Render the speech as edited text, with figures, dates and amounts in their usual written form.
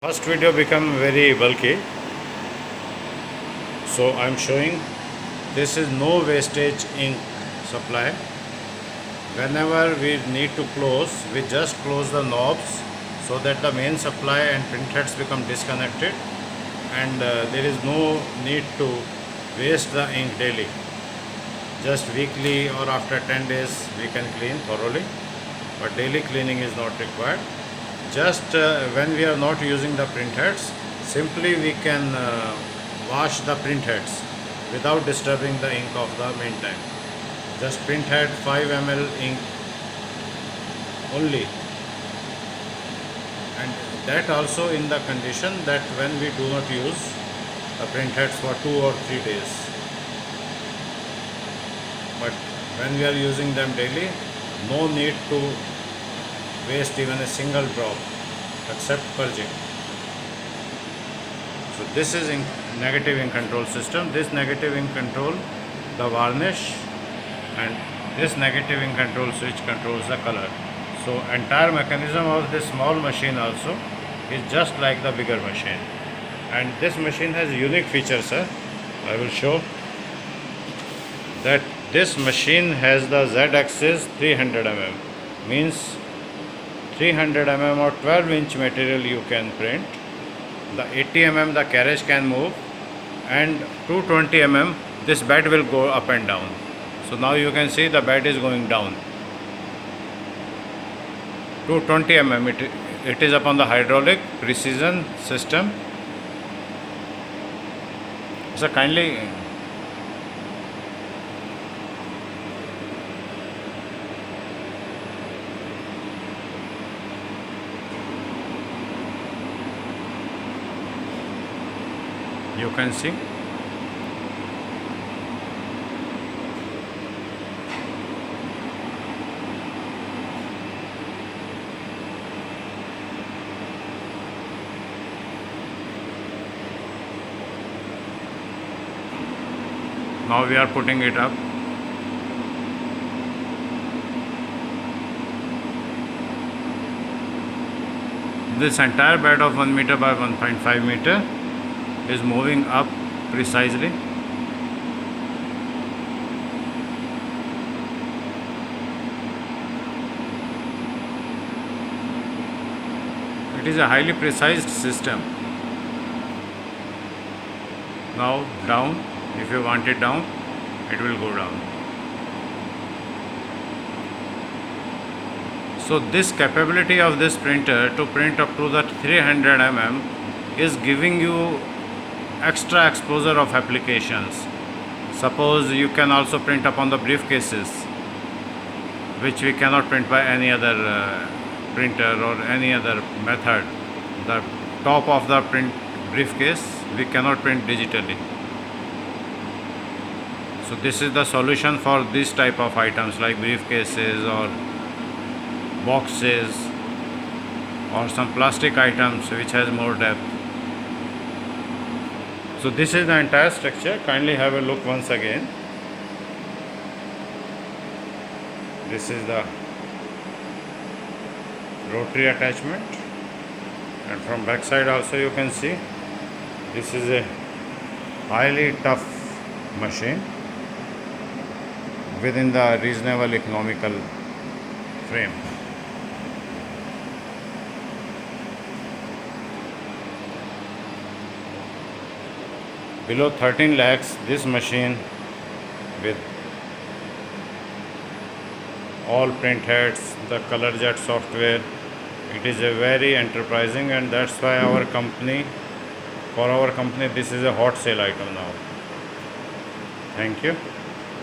First video become very bulky, so I am showing this is no wastage ink supply. Whenever we need to close, we just close the knobs so that the main supply and printheads become disconnected, and there is no need to waste the ink daily. Just weekly or after 10 days we can clean thoroughly, but daily cleaning is not required. Just when we are not using the printheads, simply we can wash the printheads without disturbing the ink of the main tank. Just printhead 5 ml ink only, and that also in the condition that when we do not use the printheads for 2 or 3 days. But when we are using them daily, no need to waste even a single drop except purging. So this is negative ink control system. This negative ink control the varnish, and this negative ink control switch controls the color. So entire mechanism of this small machine also is just like the bigger machine, and this machine has unique features, sir. I will show that this machine has the Z-axis 300 mm, means 300 mm or 12-inch material you can print. The 80 mm the carriage can move, and 220 mm this bed will go up and down. So now you can see the bed is going down. 220 mm it is upon the hydraulic precision system. So kindly you can see now we are putting it up. This entire bed of 1 meter by 1.5 meter is moving up precisely. It is a highly precise system. Now down, if you want it down, it will go down. So this capability of this printer to print up to the 300 mm is giving you extra exposure of applications. Suppose you can also print upon the briefcases, which we cannot print by any other printer or any other method. The top of the print briefcase we cannot print digitally. So this is the solution for this type of items like briefcases or boxes or some plastic items which has more depth. So this is the entire structure. Kindly have a look once again. This is the rotary attachment, and from back side also you can see this is a highly tough machine within the reasonable economical frame. Below 13 lakhs this machine with all print heads, the ColorJet software, it is a very enterprising, and that's why our company, for our company, this is a hot sale item now. Thank you.